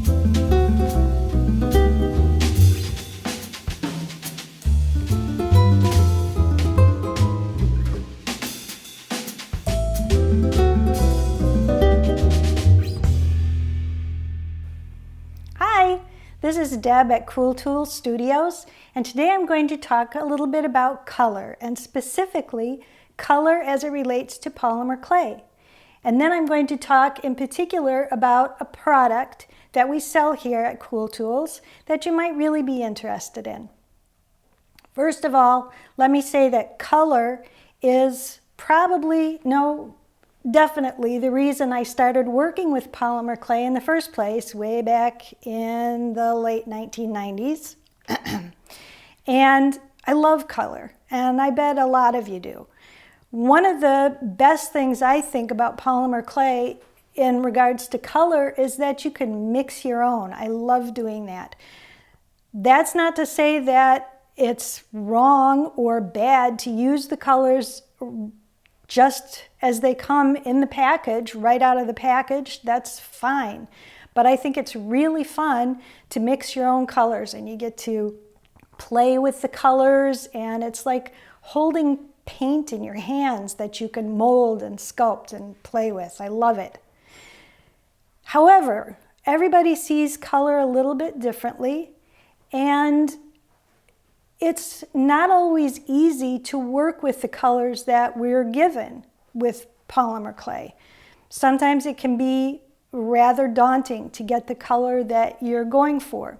This is Deb at Cool Tools Studios, and today I'm going to talk a little bit about color, and specifically color as it relates to polymer clay. And then I'm going to talk in particular about a product that we sell here at Cool Tools that you might really be interested in. First of all, let me say that color is definitely the reason I started working with polymer clay in the first place, way back in the late 1990s. And I love color, and I bet a lot of you do. One of the best things I think about polymer clay in regards to color is that you can mix your own. I love doing that. That's not to say that it's wrong or bad to use the colors just as they come in the package, right out of the package. That's fine. But I think it's really fun to mix your own colors, and you get to play with the colors, and it's like holding paint in your hands that you can mold and sculpt and play with. I love it. However, everybody sees color a little bit differently, and it's not always easy to work with the colors that we're given with polymer clay. Sometimes it can be rather daunting to get the color that you're going for.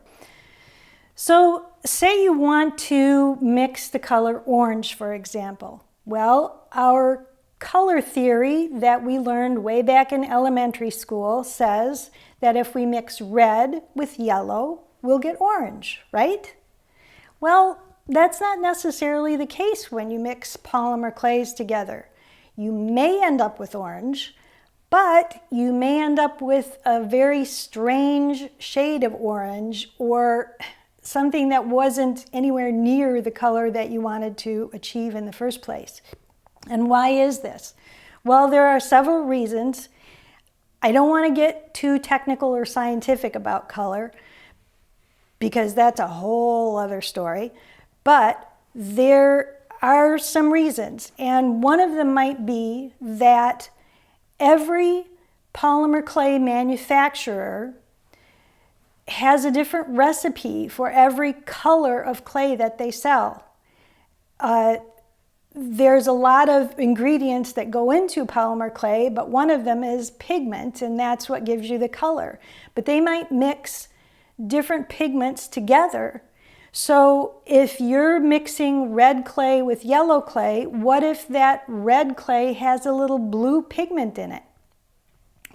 So say you want to mix the color orange, for example. Well, our color theory that we learned way back in elementary school says that if we mix red with yellow, we'll get orange, right? Well, that's not necessarily the case when you mix polymer clays together. You may end up with orange, but you may end up with a very strange shade of orange, or something that wasn't anywhere near the color that you wanted to achieve in the first place. And why is this? Well, there are several reasons. I don't want to get too technical or scientific about color, because that's a whole other story. But there are some reasons, and one of them might be that every polymer clay manufacturer has a different recipe for every color of clay that they sell. There's a lot of ingredients that go into polymer clay, but one of them is pigment, and that's what gives you the color. But they might mix different pigments together. So if you're mixing red clay with yellow clay, what if that red clay has a little blue pigment in it?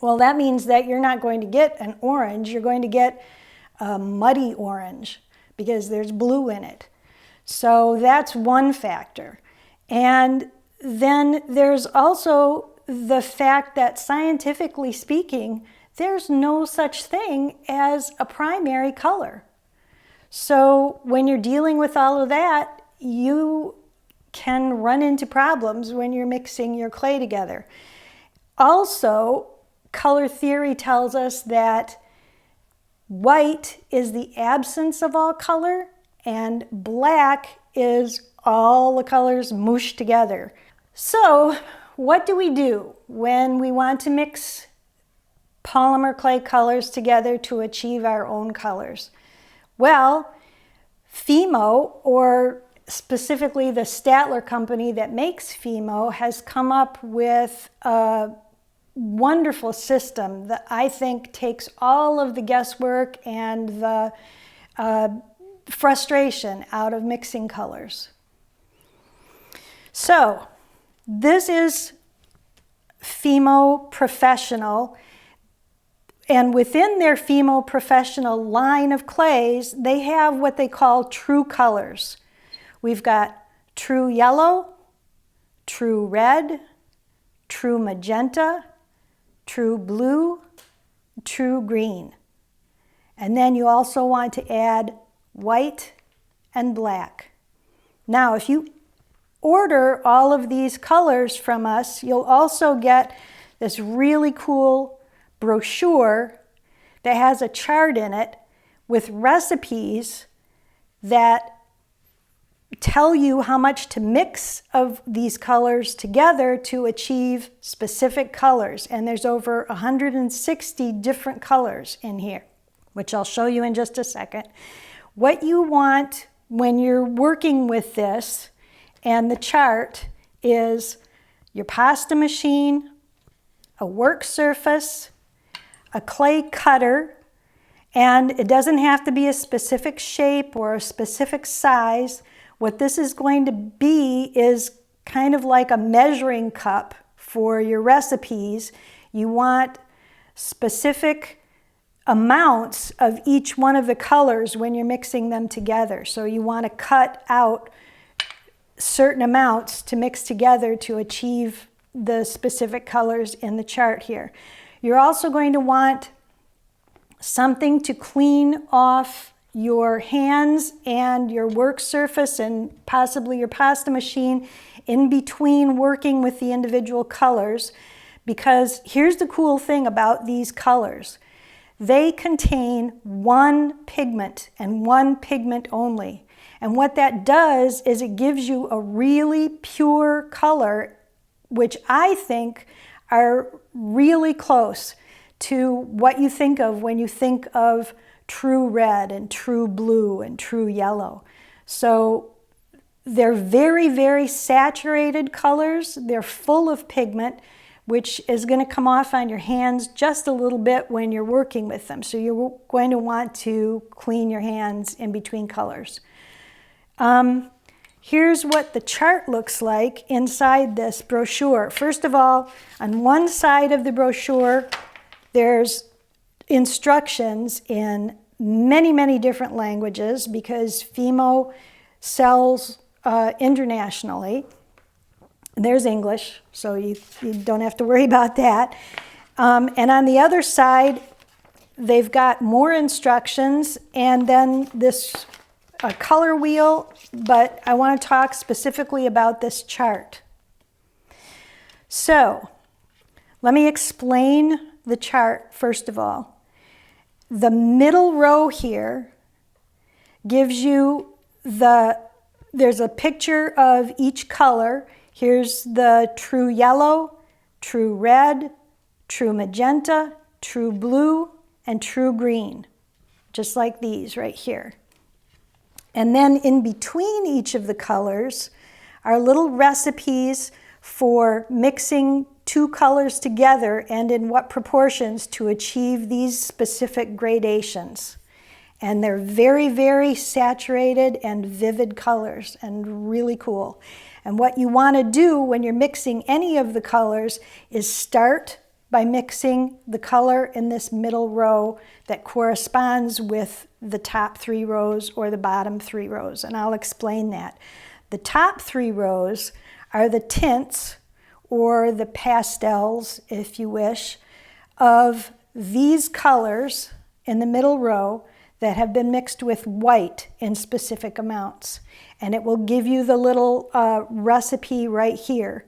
Well, that means that you're not going to get an orange, you're going to get a muddy orange because there's blue in it. So that's one factor. And then there's also the fact that, scientifically speaking, there's no such thing as a primary color. So when you're dealing with all of that, you can run into problems when you're mixing your clay together. Also, color theory tells us that white is the absence of all color, and black is all the colors mooshed together. So what do we do when we want to mix polymer clay colors together to achieve our own colors? Well, Fimo, or specifically the Statler company that makes Fimo, has come up with a wonderful system that I think takes all of the guesswork and the frustration out of mixing colors. So this is Fimo Professional. And within their Fimo Professional line of clays, they have what they call true colors. We've got true yellow, true red, true magenta, true blue, true green. And then you also want to add white and black. Now, if you order all of these colors from us, you'll also get this really cool brochure that has a chart in it with recipes that tell you how much to mix of these colors together to achieve specific colors. And there's over 160 different colors in here, which I'll show you in just a second. What you want when you're working with this and the chart is your pasta machine, a work surface, a clay cutter, and it doesn't have to be a specific shape or a specific size. What this is going to be is kind of like a measuring cup for your recipes. You want specific amounts of each one of the colors when you're mixing them together. So you want to cut out certain amounts to mix together to achieve the specific colors in the chart here. You're also going to want something to clean off your hands and your work surface and possibly your pasta machine in between working with the individual colors, because here's the cool thing about these colors. They contain one pigment and one pigment only. And what that does is it gives you a really pure color, which I think are really close to what you think of when you think of true red and true blue and true yellow. So they're very, very saturated colors. They're full of pigment, which is going to come off on your hands just a little bit when you're working with them. So you're going to want to clean your hands in between colors. Here's what the chart looks like inside this brochure. First of all, on one side of the brochure, there's instructions in many, many different languages because Fimo sells internationally. There's English, so you don't have to worry about that. And on the other side, they've got more instructions and then this color wheel, but I want to talk specifically about this chart. So let me explain the chart first of all. The middle row here gives you there's a picture of each color. Here's the true yellow, true red, true magenta, true blue, and true green, just like these right here. And then in between each of the colors are little recipes for mixing two colors together and in what proportions to achieve these specific gradations. And they're very, very saturated and vivid colors and really cool. And what you want to do when you're mixing any of the colors is start by mixing the color in this middle row that corresponds with the top 3 rows or the bottom 3 rows. And I'll explain that. The top 3 rows are the tints or the pastels, if you wish, of these colors in the middle row that have been mixed with white in specific amounts. And it will give you the little recipe right here.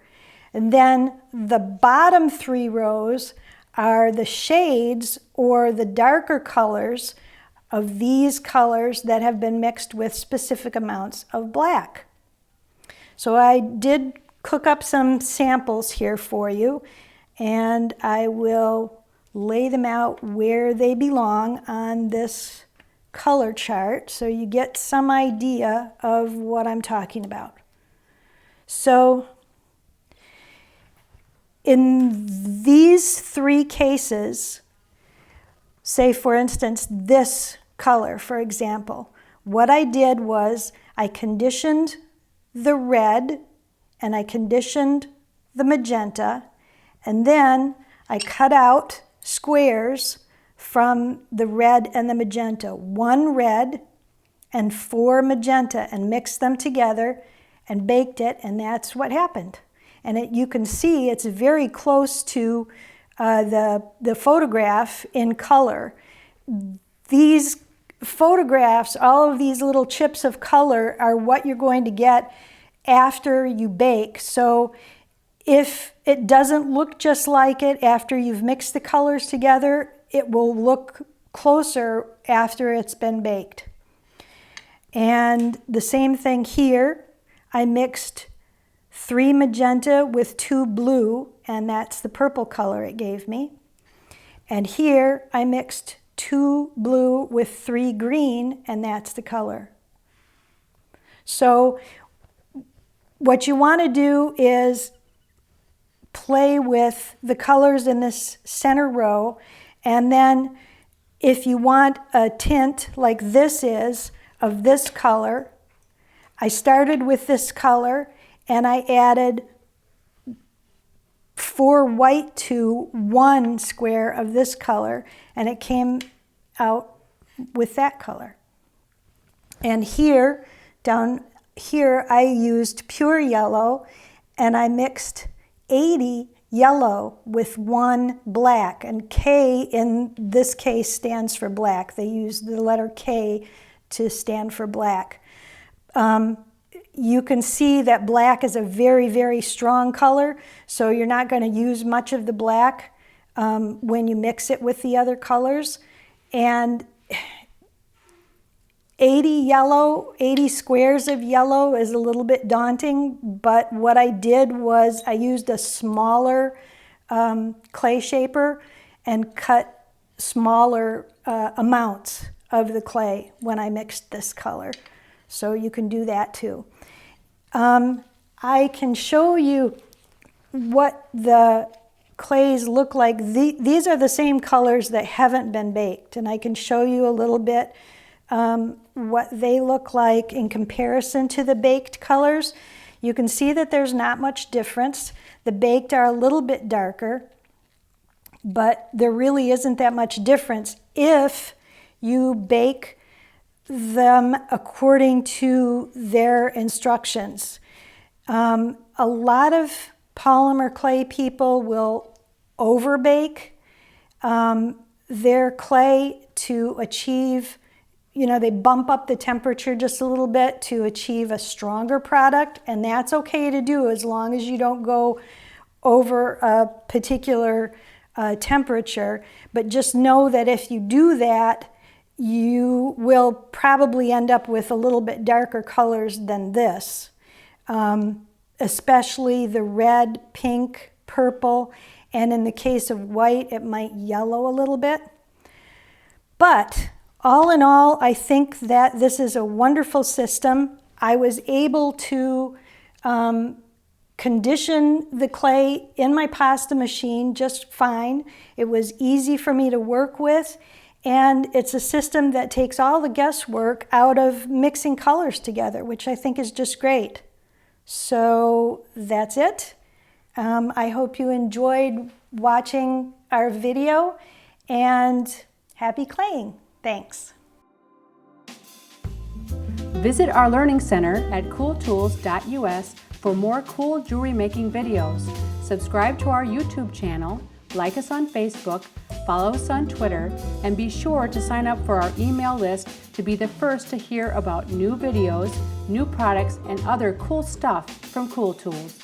And then the bottom 3 rows are the shades or the darker colors of these colors that have been mixed with specific amounts of black. So I did cook up some samples here for you, and I will lay them out where they belong on this color chart so you get some idea of what I'm talking about. So in these 3 cases, say for instance this color, for example, what I did was I conditioned the red and I conditioned the magenta, and then I cut out squares from the red and the magenta, 1 red and 4 magenta, and mixed them together and baked it, and that's what happened. And you can see it's very close to the photograph in color. These photographs, all of these little chips of color, are what you're going to get after you bake. So if it doesn't look just like it after you've mixed the colors together, it will look closer after it's been baked. And the same thing here. I mixed 3 magenta with 2 blue, and that's the purple color it gave me. And here I mixed 2 blue with 3 green, and that's the color. So what you want to do is play with the colors in this center row, and then if you want a tint like this is of this color, I started with this color and I added 4 white to 1 square of this color, and it came out with that color. And here, down here, I used pure yellow, and I mixed 80 yellow with 1 black, and K in this case stands for black. They use the letter K to stand for black. You can see that black is a very, very strong color, so you're not going to use much of the black when you mix it with the other colors. And 80 yellow, 80 squares of yellow is a little bit daunting, but what I did was I used a smaller clay shaper and cut smaller amounts of the clay when I mixed this color. So you can do that too. I can show you what the clays look like. These are the same colors that haven't been baked, and I can show you a little bit what they look like in comparison to the baked colors. You can see that there's not much difference. The baked are a little bit darker, but there really isn't that much difference if you bake them according to their instructions. A lot of polymer clay people will overbake their clay to achieve, they bump up the temperature just a little bit to achieve a stronger product, and that's okay to do as long as you don't go over a particular temperature. But just know that if you do that, you will probably end up with a little bit darker colors than this, especially the red, pink, purple, and in the case of white, it might yellow a little bit. But all in all, I think that this is a wonderful system. I was able to condition the clay in my pasta machine just fine. It was easy for me to work with. And it's a system that takes all the guesswork out of mixing colors together, which I think is just great. So that's it. I hope you enjoyed watching our video, and happy claying. Thanks. Visit our Learning Center at cooltools.us for more cool jewelry making videos. Subscribe to our YouTube channel, like us on Facebook, follow us on Twitter, and be sure to sign up for our email list to be the first to hear about new videos, new products, and other cool stuff from Cool Tools.